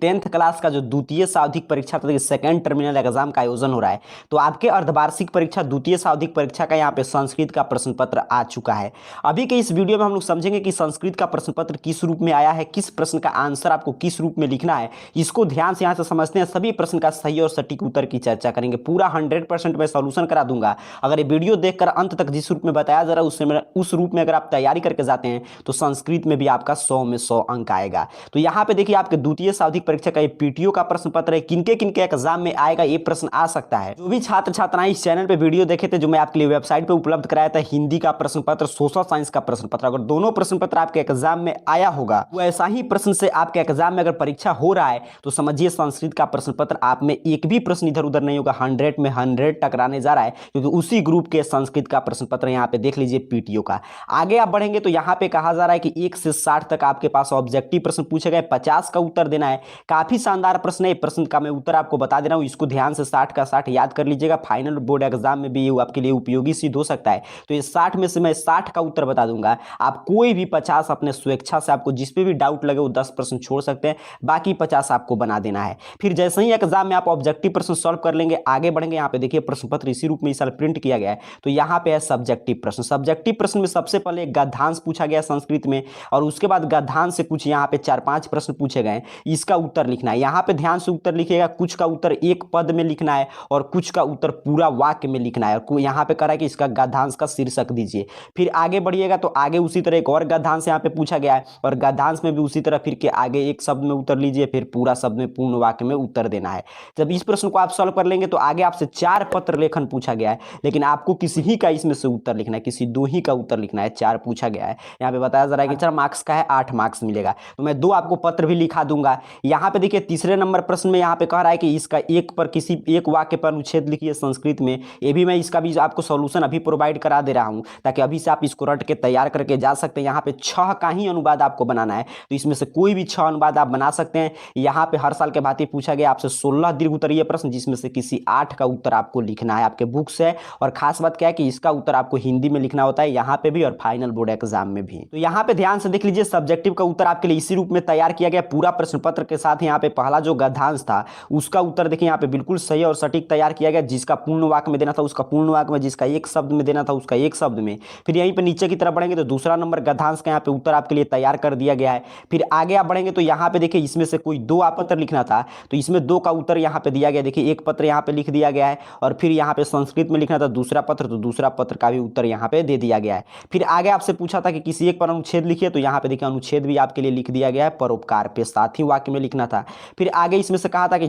10th class का जो द्वितीय सावधिक परीक्षा था, सेकेंड टर्मिनल एग्जाम का आयोजन हो रहा है। तो आपके अर्धवार्षिक परीक्षा द्वितीय सावधिक परीक्षा का यहाँ पे संस्कृत का प्रश्न पत्र आ चुका है। अभी के इस वीडियो में हम लोग समझेंगे कि संस्कृत का प्रश्न पत्र किस रूप में आया है, किस प्रश्न का आंसर आपको किस रूप में लिखना है, इसको ध्यान से यहाँ से समझते हैं। सभी प्रश्न का सही और सटीक उत्तर की चर्चा करेंगे। पूरा 100% मैं सॉल्यूशन करा दूंगा। अगर ये वीडियो देखकर अंत तक जिस रूप में बताया जा रहा है उस रूप में अगर आप तैयारी करके जाते हैं तो संस्कृत में भी आपका 100 में 100 अंक आएगा। तो यहाँ पे देखिए आपके द्वितीय सावधिक परीक्षा का ये पीटीओ का प्रश्न पत्र है। किनके किनके एग्जाम में आएगा ये प्रश्न आ सकता है। जो भी छात्र छात्राएं इस चैनल पे वीडियो देखे थे, जो मैं आपके लिए वेबसाइट पे उपलब्ध कराया था, हिंदी का प्रश्न पत्र, सोशल साइंस का प्रश्न पत्र, अगर दोनों प्रश्न पत्र आपके एग्जाम में आया होगा, वो ऐसा ही प्रश्न से आपके एग्जाम में अगर परीक्षा हो रहा है तो समझिए संस्कृत का प्रश्न पत्र आप में एक भी प्रश्न इधर उधर नहीं होगा। 100 में 100 टकराने जा रहा है, क्योंकि उसी ग्रुप के संस्कृत का प्रश्न पत्र यहाँ पे देख लीजिए पीटीओ का। आगे आप बढ़ेंगे तो यहाँ पे कहा जा रहा है कि 1 से 60 तक आपके पास ऑब्जेक्टिव प्रश्न पूछे गए, 50 का उत्तर देना है। काफी शानदार प्रश्न है। प्रश्न का मैं उत्तर आपको बता दे रहा हूं, इसको ध्यान से 60 का 60 याद कर लीजिएगा। फाइनल बोर्ड एग्जाम में भी ये आपके लिए उपयोगी सिद्ध हो सकता है। तो ये 60 में से मैं 60 का उत्तर बता दूंगा। आप कोई भी 50 अपने स्वेच्छा से, आपको जिस पे भी डाउट लगे वो 10 प्रश्न छोड़ सकते हैं, बाकी 50 आपको बना देना है। फिर जैसे ही एग्जाम में आप ऑब्जेक्टिव प्रश्न सॉल्व कर लेंगे, आगे बढ़ेंगे। यहाँ पे देखिए प्रश्न पत्र इसी रूप में इस साल प्रिंट किया गया है। तो यहाँ पे है सब्जेक्टिव प्रश्न। सब्जेक्टिव प्रश्न में सबसे पहले गद्यांश पूछा गया संस्कृत में, और उसके बाद गद्यांश से कुछ यहाँ पे 4-5 प्रश्न पूछे गए। इसका उत्तर लिखना है। यहाँ पे ध्यान से उत्तर लिखिएगा। कुछ का उत्तर एक पद में लिखना है और कुछ का उत्तर पूरा वाक्य में लिखना है। और यहाँ पे कह रहा है कि इसका गद्यांश का शीर्षक दीजिए। फिर आगे बढ़िएगा तो आगे उसी तरह एक और गद्यांश यहाँ पे पूछा गया है, और गद्यांश में भी उसी तरह फिर के आगे एक शब्द में उत्तर लीजिए, फिर पूरा शब्द में पूर्ण वाक्य में उत्तर देना है। जब इस प्रश्न को आप सॉल्व कर लेंगे तो आगे आपसे 4 पत्र लेखन पूछा गया है, लेकिन आपको किसी ही का इसमें से उत्तर लिखना है, किसी 2 ही का उत्तर लिखना है। 4 पूछा गया है। यहाँ पे बताया जा रहा है कि 4 मार्क्स का है, 8 मार्क्स मिलेगा। तो मैं 2 आपको पत्र भी लिखा दूंगा। यहाँ पे देखिए तीसरे नंबर प्रश्न में यहाँ पे कह रहा है कि इसका किसी एक वाक्य पर अनुच्छेद लिखिए संस्कृत में। ये भी मैं इसका भी आपको सॉल्यूशन अभी प्रोवाइड करा दे रहा हूँ, ताकि अभी से आप इसको रट के तैयार करके जा सकते हैं। यहाँ पे 6 का ही अनुवाद आपको बनाना है, तो इसमें से कोई भी 6 अनुवाद आप बना सकते हैं। यहाँ पे हर साल के भांति पूछा गया आपसे 16 दीर्घ उत्तरीय प्रश्न, जिसमें से किसी 8 का उत्तर आपको लिखना है आपके बुक से। और खास बात क्या है कि इसका उत्तर आपको हिंदी में लिखना होता है, यहाँ पे भी और फाइनल बोर्ड एग्जाम में भी। तो यहाँ पे ध्यान से देख लीजिए, सब्जेक्टिव का उत्तर आपके लिए इसी रूप में तैयार किया गया पूरा प्रश्न पत्र के साथ। यहाँ पे पहला जो गद्यांश था उसका उत्तर देखिए यहाँ पे बिल्कुल सही और सटीक तैयार किया गया। जिसका पूर्ण वाक्य में देना था उसका पूर्ण वाक्य में, जिसका एक शब्द में देना था उसका एक शब्द में। फिर यहीं पे नीचे की तरफ बढ़ेंगे तो दूसरा नंबर गद्यांश का यहाँ पे उत्तर आपके लिए तैयार कर दिया गया है। फिर आगे आप बढ़ेंगे तो यहाँ पे देखिए इसमें से कोई 2 आप पत्र लिखना था, तो इसमें 2 का उत्तर यहाँ पे दिया गया। देखिए एक पत्र यहाँ पे लिख दिया गया है, और फिर यहाँ पे संस्कृत में लिखना था दूसरा पत्र, तो दूसरा पत्र का भी उत्तर यहाँ पे दे दिया गया है। फिर आगे आपसे पूछा था कि किसी एक पर अनुच्छेद लिखिए, तो यहाँ पे देखिए अनुच्छेद भी आपके लिए लिख दिया गया है। परोपकार पे साथ ही वाक्य में लिखना था। फिर आगे इसमें से कहा था कि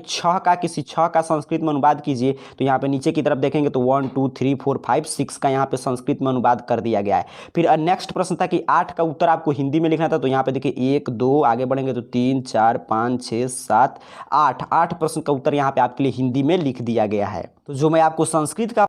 6 का संस्कृत में अनुवाद कीजिए, तो यहाँ पे नीचे की तरफ देखेंगे तो 1 2 3 4 5 6 का यहाँ पे संस्कृत में अनुवाद कर दिया गया है। फिर नेक्स्ट प्रश्न था कि 8 का उत्तर आपको हिंदी में लिखना था, तो यहाँ पे देखिए 1 2 आगे बढ़ेंगे तो 3 4 5 6 7 8 प्रश्न का उत्तर यहाँ पे आपके लिए हिंदी में लिख दिया गया है। तो जो मैं आपको संस्कृत का